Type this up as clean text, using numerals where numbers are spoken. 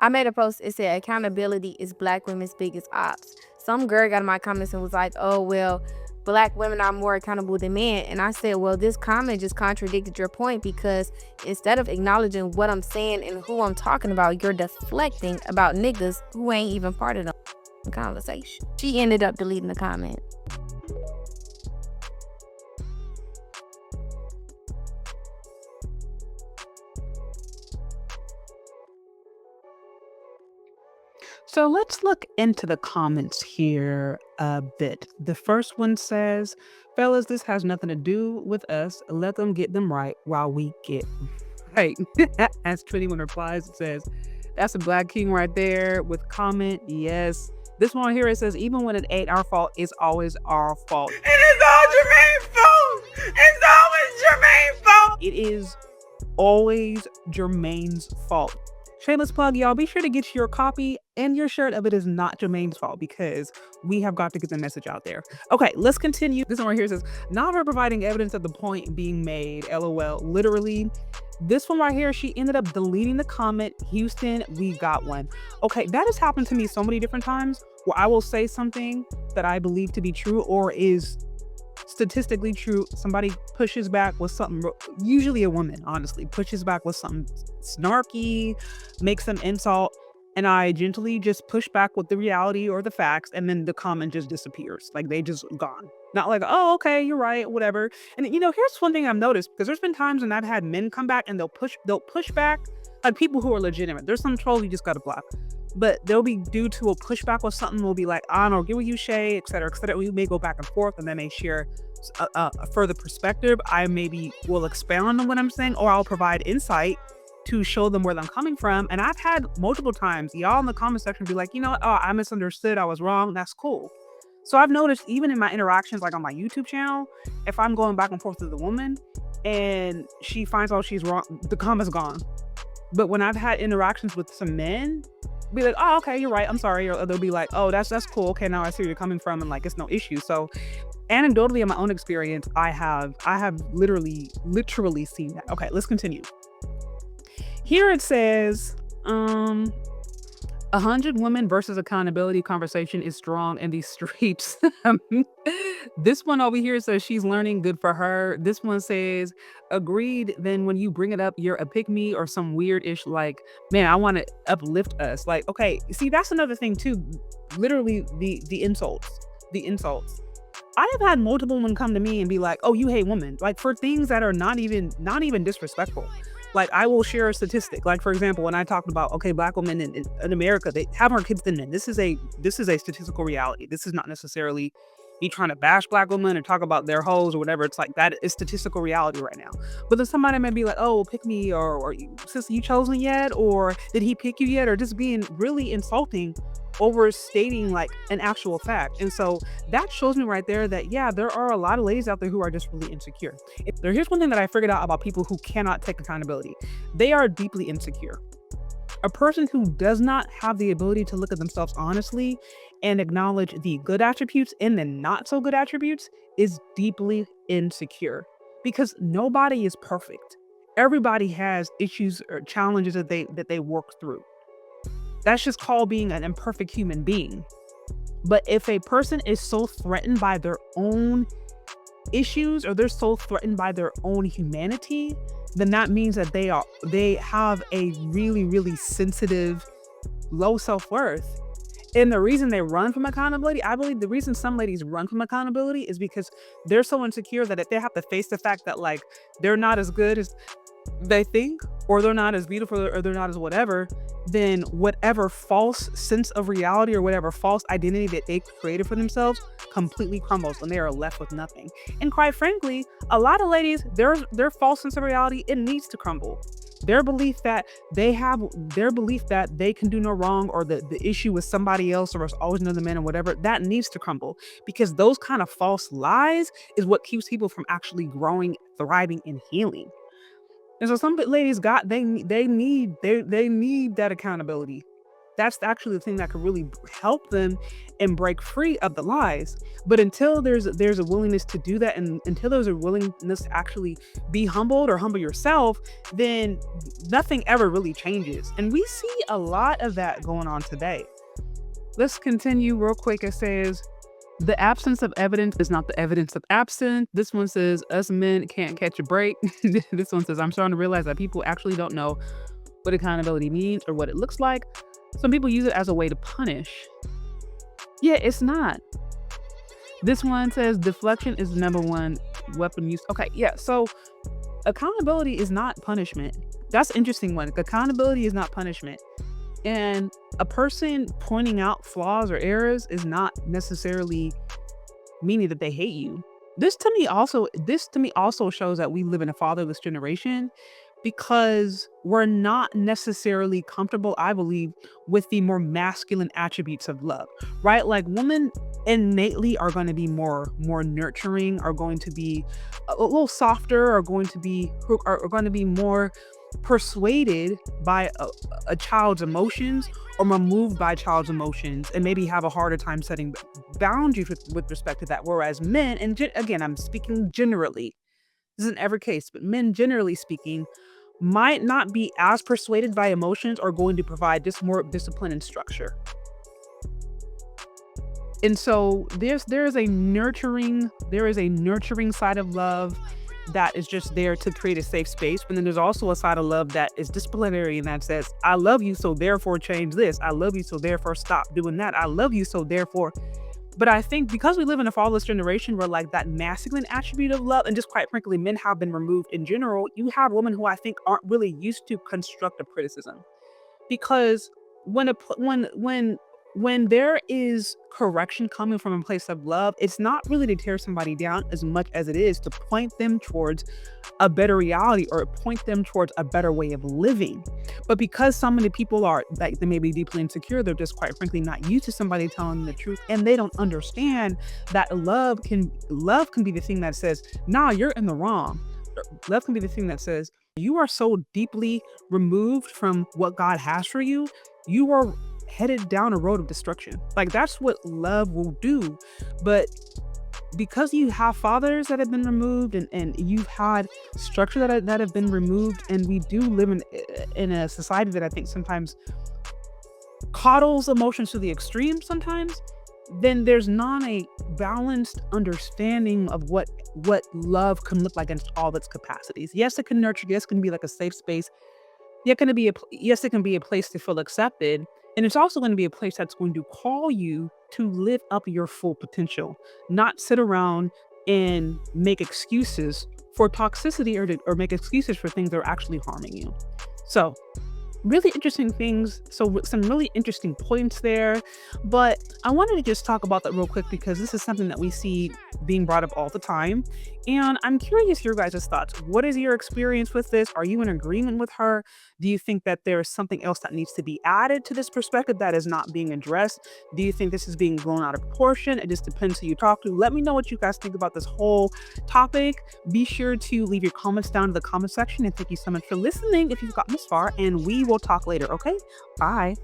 I made a post. It said accountability is black women's biggest ops. Some girl got in my comments and was like, "Oh well, black women are more accountable than men." And I said, "Well, this comment just contradicted your point because instead of acknowledging what I'm saying and who I'm talking about, you're deflecting about niggas who ain't even part of the conversation." She ended up deleting the comment. So let's look into the comments here a bit. The first one says, fellas, this has nothing to do with us. Let them get them right while we get right. As 21 replies, it says, that's a black king right there with comment. Yes. This one here, it says, even when it ain't our fault, it's always our fault. And it's all Jermaine's fault. It's always Jermaine's fault. It is always Jermaine's fault. Shameless plug, y'all. Be sure to get your copy and your shirt of It Is Not Jermaine's Fault because we have got to get the message out there. Okay, let's continue. This one right here says, not for providing evidence of the point being made. LOL. Literally, this one right here, she ended up deleting the comment. Houston, we got one. Okay, that has happened to me so many different times where I will say something that I believe to be true or is statistically true. Somebody pushes back with something, usually a woman, honestly, pushes back with something snarky, makes some insult, and I gently just push back with the reality or the facts, and then the comment just disappears. Like they just gone. Not like, oh, okay, you're right, whatever. And here's one thing I've noticed, because there's been times when I've had men come back and they'll push back, like people who are legitimate. There's some trolls you just gotta block. But they'll be due to a pushback or something. We'll be like, I don't agree with you, Shay, et cetera, et cetera. We may go back and forth and then they share a further perspective. I maybe will expound on what I'm saying, or I'll provide insight to show them where I'm coming from. And I've had multiple times, y'all in the comment section be like, oh, I misunderstood. I was wrong. That's cool. So I've noticed even in my interactions, like on my YouTube channel, if I'm going back and forth with the woman and she finds out she's wrong, the comment's gone. But when I've had interactions with some men, be like, oh, okay, you're right, I'm sorry. Or they'll be like, oh, that's cool. Okay, now I see where you're coming from, and like it's no issue. So anecdotally, in my own experience, I have literally seen that. Okay, let's continue. Here it says, 100 women versus accountability conversation is strong in these streets. This one over here says she's learning, good for her. This one says, agreed. Then when you bring it up, you're a pick me or some weird ish, like, man, I want to uplift us. Like, okay, see, that's another thing too. Literally the insults. I have had multiple women come to me and be like, oh, you hate women, like for things that are not even disrespectful. Like I will share a statistic. Like for example, when I talked about, okay, black women in America, they have more kids than men. This is a statistical reality. This is not necessarily me trying to bash black women or talk about their hoes or whatever. It's like that is statistical reality right now. But then somebody may be like, oh, pick me, or sister, you chosen yet? Or did he pick you yet? Or just being really insulting, overstating like an actual fact. And so that shows me right there that, yeah, there are a lot of ladies out there who are just really insecure. Here's one thing that I figured out about people who cannot take accountability. They are deeply insecure. A person who does not have the ability to look at themselves honestly and acknowledge the good attributes and the not so good attributes is deeply insecure, because nobody is perfect. Everybody has issues or challenges that they work through. That's just called being an imperfect human being. But if a person is so threatened by their own issues, or they're so threatened by their own humanity, then that means that they have a really, really sensitive, low self-worth. And the reason they run from accountability, I believe the reason some ladies run from accountability is because they're so insecure that if they have to face the fact that like they're not as good as they think, or they're not as beautiful, or they're not as whatever, then whatever false sense of reality or whatever false identity that they created for themselves completely crumbles and they are left with nothing. And quite frankly, a lot of ladies, their false sense of reality, it needs to crumble. Their belief that they can do no wrong, or the issue with somebody else, or there's always another man, or whatever, that needs to crumble, because those kind of false lies is what keeps people from actually growing, thriving, and healing. And so some ladies they need that accountability. That's actually the thing that could really help them and break free of the lies. But until there's a willingness to do that, and until there's a willingness to actually be humbled or humble yourself, then nothing ever really changes. And we see a lot of that going on today. Let's continue real quick. It says, the absence of evidence is not the evidence of absence. This one says, us men can't catch a break. This one says, I'm starting to realize that people actually don't know what accountability means or what it looks like. Some people use it as a way to punish. Yeah, it's not. This one says, deflection is the number one weapon used. Okay, yeah. So accountability is not punishment. That's an interesting one. Accountability is not punishment. And a person pointing out flaws or errors is not necessarily meaning that they hate you. This to me also shows that we live in a fatherless generation, because we're not necessarily comfortable, I believe, with the more masculine attributes of love, right? Like, women innately are going to be more nurturing, are going to be a little softer, are going to be more persuaded by a child's emotions, or more moved by child's emotions, and maybe have a harder time setting boundaries with respect to that. Whereas men, and again, I'm speaking generally, this isn't every case, but men, generally speaking, might not be as persuaded by emotions, or going to provide just more discipline and structure. And so there is a nurturing side of love that is just there to create a safe space. But then there's also a side of love that is disciplinary, and that says, I love you, so therefore change this. I love you, so therefore stop doing that. I love you, so therefore. But I think because we live in a fatherless generation where, like, that masculine attribute of love, and just quite frankly, men have been removed in general, you have women who I think aren't really used to constructive criticism. Because when there is correction coming from a place of love, it's not really to tear somebody down as much as it is to point them towards a better reality, or point them towards a better way of living. But because so many people are, like, they may be deeply insecure, they're just quite frankly not used to somebody telling them the truth, and they don't understand that love can be the thing that says, nah, you're in the wrong. Love can be the thing that says, you are so deeply removed from what God has for you, you are headed down a road of destruction. Like, that's what love will do. But because you have fathers that have been removed, and you've had structure that have been removed, and we do live in a society that I think sometimes coddles emotions to the extreme sometimes, then there's not a balanced understanding of what love can look like against all of its capacities. Yes, it can nurture. Yes, it can be like a safe space. Yes, it can be a place to feel accepted. And it's also going to be a place that's going to call you to live up your full potential, not sit around and make excuses for toxicity, or make excuses for things that are actually harming you. So, really interesting things. So some really interesting points there. But I wanted to just talk about that real quick, because this is something that we see being brought up all the time. And I'm curious your guys' thoughts. What is your experience with this? Are you in agreement with her? Do you think that there's something else that needs to be added to this perspective that is not being addressed? Do you think this is being blown out of proportion? It just depends who you talk to. Let me know what you guys think about this whole topic. Be sure to leave your comments down in the comment section. And thank you so much for listening if you've gotten this far. And we will talk later, okay? Bye.